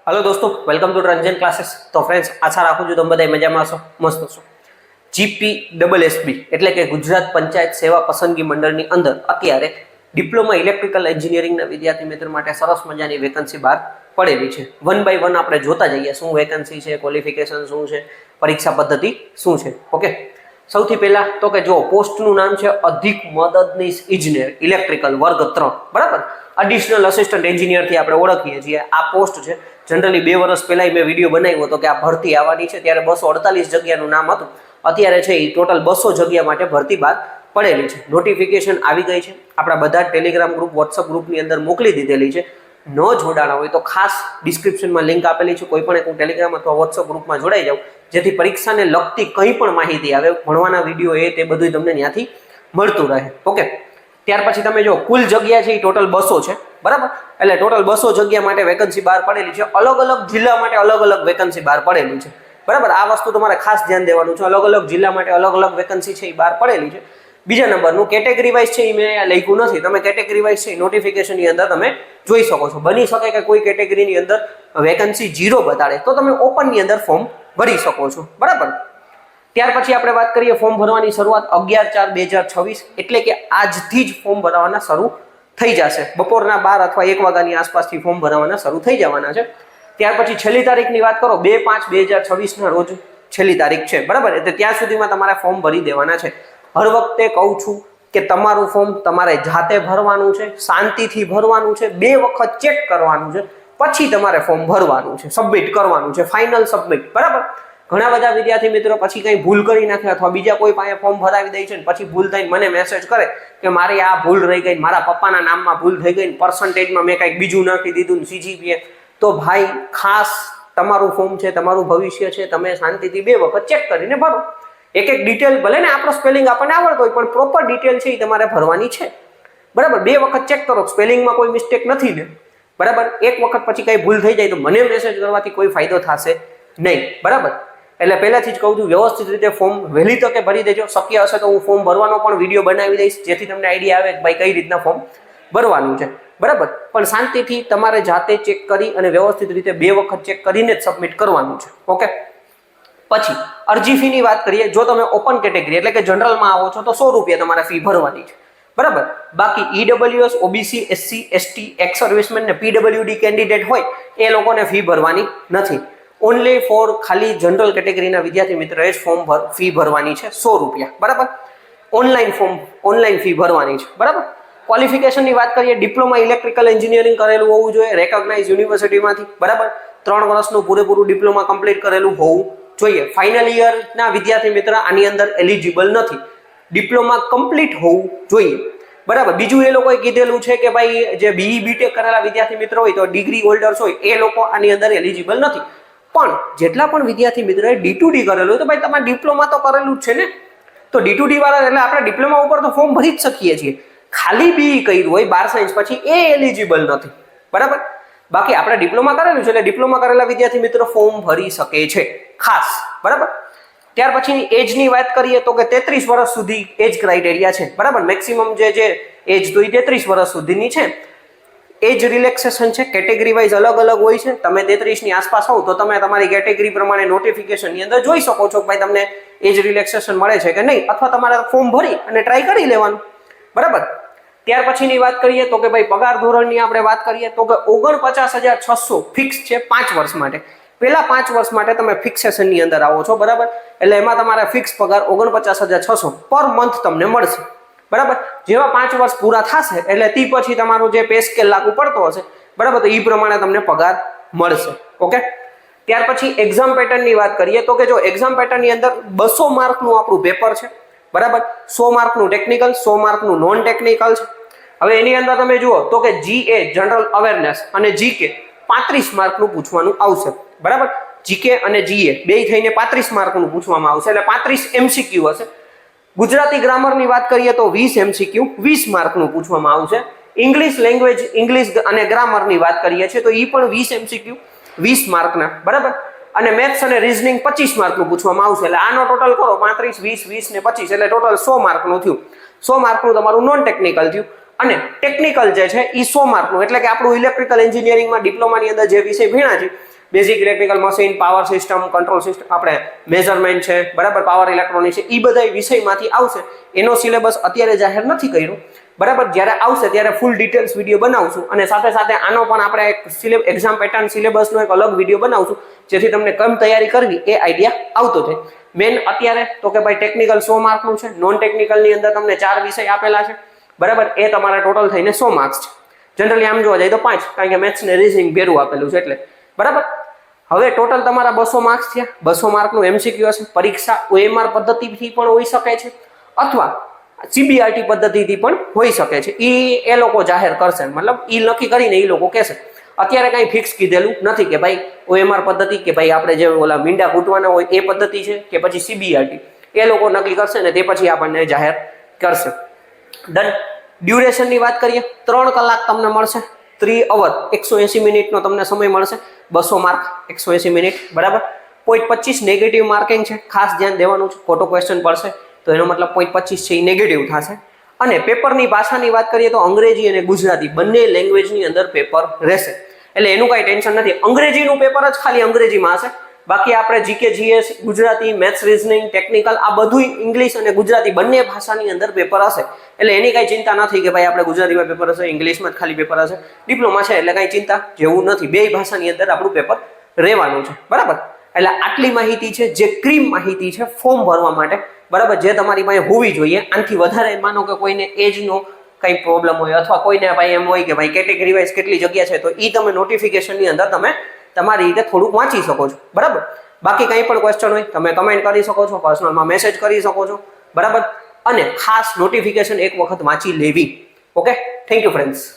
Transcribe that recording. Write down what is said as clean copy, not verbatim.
Hello दोस्तों, welcome to Ranjan classes. तो friends, आशा રાખું છું તમે બધા મજામાં હશો, મસ્ત હશો। GPSSB એટલે કે ગુજરાત પંચાયત સેવા પસંદગી મંડળની અંદર અત્યારે ડિપ્લોમા ઇલેક્ટ્રિકલ એન્જિનિયરિંગના વિદ્યાર્થી મિત્રો માટે સરસ મજાની વેકન્સી બહાર પડેલી છે। વન બાય વન આપણે જોતા જઈએ શું વેકન્સી છે, ક્વોલિફિકેશન શું છે, પરીક્ષા પદ્ધતિ શું છે। ઓકે, સૌથી પહેલા તો કે જો પોસ્ટનું નામ છે અધિક મદદનીશ ઇજનેર ઇલેક્ટ્રિકલ વર્ગ 3, બરાબર। એડિશનલ અસિસ્ટન્ટ એન્જિનિયરથી આપણે ઓળખીએ છીએ। આ પોસ્ટ છે जनरली 2 વર્ષ પહેલા મેં વિડીયો બનાવ્યો હતો કે આ ભરતી આવવાની છે, ત્યારે 248 જગ્યાનું નામ હતું। અત્યારે છે એ ટોટલ 200 જગ્યા માટે ભરતી બહાર પડેલી છે। નોટિફિકેશન આવી ગઈ છે, આપણા બધા ટેલિગ્રામ ગ્રુપ, વોટ્સઅપ ગ્રુપની અંદર મોકલી દીધેલી છે। ન જોડાણા હોય તો ખાસ ડિસ્ક્રિપ્શનમાં લિંક આપેલી છે, કોઈ પણ એક ટેલિગ્રામ અથવા વોટ્સઅપ ગ્રુપમાં જોડાઈ જાવ, જેથી પરીક્ષાને લગતી કંઈ પણ માહિતી આવે, ભણવાના વિડીયો એ તે બધું તમને ત્યાંથી મળતું રહે। ઓકે, ત્યાર પછી તમે જો કુલ જગ્યા છે એ ટોટલ 200 છે, બરાબર। એટલે ટોટલ 200 જગ્યા માટે વેકન્સી બહાર પડેલી છે। અલગ અલગ જિલ્લા માટે અલગ અલગ વેકન્સી બહાર પડેલી છે, બરાબર। આ વસ્તુ તમારે ખાસ ધ્યાન દેવાનું છે। અલગ અલગ જિલ્લા માટે અલગ અલગ વેકન્સી છે એ બહાર પડેલી છે। બીજા નંબરનું કેટેગરી વાઇઝ છે એ મેં અહીંયા લખ્યું નથી, તમે કેટેગરી વાઇઝ છે નોટિફિકેશનની અંદર તમે જોઈ શકો છો। બની શકે કે કોઈ કેટેગરીની અંદર વેકન્સી 0 બતાડે તો તમે ઓપનની અંદર ફોર્મ ભરી શકો છો, બરાબર। ત્યાર પછી આપણે વાત કરીએ ફોર્મ ભરવાની શરૂઆત 11/4/2026 એટલે કે આજથી જ ફોર્મ ભરવાના શરૂ થઈ જશે। બપોરના 12 અથવા 1 વાગ્યાની આસપાસથી ફોર્મ ભરવાના શરૂ થઈ જવાના છે। ત્યાર પછી છેલ્લી તારીખની વાત કરો 2/5/2026 ના રોજ છેલ્લી તારીખ છે, બરાબર। એટલે ત્યાં સુધીમાં તમારે ફોર્મ ભરી દેવાના છે। હર વખતે કહું છું કે તમારું ફોર્મ તમારે જાતે ભરવાનું છે, શાંતિથી ભરવાનું છે, 2 વખત ચેક કરવાનું છે, પછી તમારે ફોર્મ ભરવાનું છે, સબમિટ કરવાનું છે, ફાઇનલ સબમિટ, બરાબર। ઘણા બધા વિદ્યાર્થી મિત્રો પછી કંઈ ભૂલ કરી નાખે અથવા બીજા કોઈ પાસે ફોર્મ ભરાવી દે છે ને પછી ભૂલ થઈને મને મેસેજ કરે કે મારી આ ભૂલ રહી ગઈ, મારા પપ્પાના નામમાં ભૂલ થઈ ગઈ, પર્સન્ટેજમાં મેં કંઈક બીજું નાખી દીધું, CGPA, તો ભાઈ ખાસ તમારું ફોર્મ છે, તમારું ભવિષ્ય છે, તમે શાંતિથી 2 વખત ચેક કરીને ભરો। એક એક ડિટેલ ભલે ને આપણો સ્પેલિંગ આપણને આવડતો હોય પણ પ્રોપર ડિટેલ છે એ તમારે ભરવાની છે, બરાબર। 2 વખત ચેક કરો, સ્પેલિંગમાં કોઈ મિસ્ટેક નથી ને, બરાબર। એક વખત પછી કંઈ ભૂલ થઈ જાય તો મને મેસેજ કરવાથી કોઈ ફાયદો થશે નહીં, બરાબર। એટલે પહેલાથી જ કહું છું વ્યવસ્થિત રીતે ફોર્મ વહેલી તકે ભરી દેજો। શક્ય હશે તો હું ફોર્મ ભરવાનો પણ વિડીયો બનાવી દઈશ, જેથી તમને આઈડિયા આવે કે ભાઈ કઈ રીતના ફોર્મ ભરવાનું છે, બરાબર। પણ શાંતિથી તમારે જાતે ચેક કરી અને વ્યવસ્થિત રીતે 2 વખત ચેક કરીને જ સબમિટ કરવાનું છે, ઓકે। પછી અરજી ફીની વાત કરીએ, જો તમે ઓપન કેટેગરી એટલે કે જનરલમાં આવો છો તો 100 રૂપિયા તમારે ફી ભરવાની છે, બરાબર। બાકી EWS, OBC, SC, ST, x servicemen ને PWD કેન્ડિડેટ હોય એ લોકોને ફી ભરવાની નથી। ઓનલી ફોર ખાલી જનરલ કેટેગરીના વિદ્યાર્થી મિત્રોએ જ ફી ભરવાની છે 100 રૂપિયા, બરાબર। ઓનલાઈન ફી ભરવાની છે, બરાબર। ક્વોલિફિકેશનની વાત કરીએ, ડિપ્લોમા ઇલેક્ટ્રિકલ એન્જિનિયરિંગ કરેલું હોવું જોઈએ રેકોગ્નાઇઝ યુનિવર્સિટીમાંથી, બરાબર। 3 વર્ષનું પૂરેપૂરું ડિપ્લોમા કમ્પ્લીટ કરેલું હોવું જોઈએ। ફાઇનલ યરના વિદ્યાર્થી મિત્ર આની અંદર એલિજિબલ નથી, ડિપ્લોમા કમ્પ્લીટ હોવું જોઈએ, બરાબર। બીજું એ લોકોએ કીધેલું છે કે ભાઈ જે BE BTech કરેલા વિદ્યાર્થી મિત્રો હોય તો ડિગ્રી હોલ્ડર્સ હોય એ લોકો આની અંદર એલિજિબલ નથી। પણ જેટલા પણ વિદ્યાર્થી મિત્રોએ D2D કરેલું હોય તો ભાઈ તમારે ડિપ્લોમા તો કરેલું જ છે ને, તો D2D વાળા એટલે આપણે ડિપ્લોમા ઉપર તો ફોર્મ ભરી જ શકીએ છીએ। ખાલી BE કર્યું હોય 12 સાયન્સ પછી એ એલિજિબલ નથી, બરાબર। બાકી આપણે ડિપ્લોમા કરેલું છે એટલે ડિપ્લોમા કરેલા વિદ્યાર્થી મિત્રો ફોર્મ ભરી શકે છે ખાસ, બરાબર। ત્યાર પછીની એજની વાત કરીએ તો કે 33 વર્ષ સુધી એજ ક્રાઇટેરિયા છે, બરાબર। મેક્સિમમ જે એજ તો એ 33 વર્ષ સુધીની છે। એજ રિલેક્સેશન છે, કેટેગરી વાઇઝ અલગ અલગ હોય છે। તમે 33 ની આસપાસ હોવ તો તમે તમારી કેટેગરી પ્રમાણે નોટિફિકેશનની અંદર જોઈ શકો છો કે ભાઈ તમને એજ રિલેક્સેશન મળે છે કે નહીં, અથવા તમારે ફોર્મ ભરી અને ટ્રાય કરી લેવાનું, બરાબર। ત્યાર પછીની વાત કરીએ તો કે ભાઈ પગાર ધોરણની આપણે વાત કરીએ તો કે 49,600 ફિક્સ છે 5 વર્ષ માટે। પહેલા 5 વર્ષ માટે તમે ફિક્સેશનની અંદર આવો છો, બરાબર। એટલે એમાં તમારે ફિક્સ પગાર 49,600 પર મંથ તમને મળશે, બરાબર। જેવા 5 વર્ષ પૂરા થશે એટલે તે પછી તમારું જે પે સ્કેલ લાગુ પડતો હશે, બરાબર, તો એ પ્રમાણે તમને પગાર મળશે, ઓકે। ત્યાર પછી એક્ઝામ પેટર્નની વાત કરીએ તો કે જો એક્ઝામ પેટર્નની અંદર 200 માર્કનું આપણું પેપર છે, બરાબર। 100 માર્કનું ટેકનિકલ, 100 માર્કનું નોન ટેકનિકલ છે। હવે એની અંદર તમે જુઓ તો કે GA જનરલ અવેરનેસ અને GK 35 માર્કનું પૂછવાનું આવશે, બરાબર। GK અને GA બે થઈને 35 માર્કનું પૂછવામાં આવશે, એટલે 35 MCQ હશે। ગુજરાતી ગ્રામરની વાત કરીએ તો 20 MCQ 20 માર્કનું પૂછવામાં આવશે। ઇંગ્લિશ લેંગ્વેજ, ઇંગ્લિશ અને ગ્રામરની વાત કરીએ છીએ તો એ પણ 20 MCQ 20 માર્કના, બરાબર। અને મેથ્સ અને રીઝનિંગ 25 માર્કનું પૂછવામાં આવશે, એટલે આનો ટોટલ કરો 35 20 20 ને 25 એટલે ટોટલ 100 માર્કનું થયું। 100 માર્કનું તમારું નોન ટેકનિકલ થયું અને ટેકનિકલ જે છે એ 100 માર્કનું, એટલે કે આપણું ઇલેક્ટ્રિકલ એન્જિનિયરિંગમાં ડિપ્લોમાની અંદર જે વિષય ભણ્યા છે basic electrical machine, power system, control system, આપણે મેઝરમેન્ટ છે, બરાબર, પાવર ઇલેક્ટ્રોનિક છે, એ બધા વિષયમાંથી આવશે. એનો સિલેબસ અત્યારે જાહેર નથી કર્યો, બરાબર. જ્યારે આવશે ત્યારે ફૂલ ડિટેલ્સ વિડીયો બનાવશું અને સાથે સાથે આનો પણ આપણે એક એક્ઝામ પેટર્ન સિલેબસનો એક અલગ વિડીયો બનાવશું, જેથી તમને કેમ તૈયારી કરવી એ આઈડિયા આવતો થાય. મેન અત્યારે તો કે ભાઈ ટેકનિકલ 100 માર્કનું છે, નોન ટેકનિકલની અંદર તમને 4 વિષય આપેલા છે, બરાબર. એ તમારા ટોટલ થઈને 100 માર્ક્સ છે. જનરલી આમ જોવા જાય તો 5, કારણ કે મેથ્સ ને રીઝનિંગ ભેરું આપેલું છે એટલે, બરાબર. હવે ટોટલ તમારા 200 માર્ક્સ થયા. 200 માર્કનું એમસીક્યુ હશે. પરીક્ષા OMR પદ્ધતિથી પણ હોઈ શકે છે અથવા CBRT પદ્ધતિથી પણ હોઈ શકે છે. એ લોકો જાહેર કરશે, મતલબ એ નક્કી કરીને એ લોકો કહેશે. અત્યારે કઈ ફિક્સ કીધેલું નથી કે ભાઈ OMR પદ્ધતિ કે ભાઈ આપણે જે ઓલા મીંડા કૂટવાના હોય એ પદ્ધતિ છે કે પછી CBRT. એ લોકો નક્કી કરશે ને તે પછી આપણને જાહેર કરશે. ડન. ડ્યુરેશનની વાત કરીએ, 3 કલાક તમને મળશે. 3 અવર 180 મિનિટનો તમને સમય મળશે. 200 માર્ક 180 મિનિટ, બરાબર. 0.25 નેગેટિવ માર્કિંગ છે, ખાસ ધ્યાન દેવાનું છે. ખોટો ક્વેશ્ચન પડશે તો એનો મતલબ 0.25 છે એ નેગેટિવ થશે. અને પેપરની ભાષાની વાત કરીએ તો અંગ્રેજી અને ગુજરાતી બંને લેંગ્વેજની અંદર પેપર રહેશે, એટલે એનું કાંઈ ટેન્શન નથી. અંગ્રેજીનું પેપર જ ખાલી અંગ્રેજીમાં હશે, બાકી આપણે GK GS, Gujarati, maths, reasoning, technical આ બધું ઇંગ્લિશ અને ગુજરાતી બંને ભાષાની અંદર પેપર હશે. એટલે એની કાંઈ ચિંતા નથી કે ભાઈ આપણે ગુજરાતીમાં પેપર હશે, ઇંગ્લિશમાં જ ખાલી પેપર હશે. ડિપ્લોમા છે એટલે કાંઈ ચિંતા જેવું નથી, બે ભાષાની અંદર આપણું પેપર રહેવાનું છે, બરાબર. એટલે આટલી માહિતી છે જે ક્રીમ માહિતી છે ફોર્મ ભરવા માટે, બરાબર, જે તમારી પાસે હોવી જોઈએ. આનાથી વધારે માનો કે કોઈને એજનો કઈ પ્રોબ્લેમ હોય અથવા કોઈને ભાઈ એમ હોય કે ભાઈ કેટેગરી વાઇઝ કેટલી જગ્યા છે તો એ તમે નોટિફિકેશનની અંદર તમે તમારી રીતે થોડુંક વાંચી શકો છો, બરાબર. બાકી કંઈ પણ ક્વેશ્ચન હોય તમે કમેન્ટ કરી શકો છો, પર્સનલમાં મેસેજ કરી શકો છો, બરાબર. અને ખાસ નોટિફિકેશન એક વખત વાંચી લેવી. Okay, thank you friends.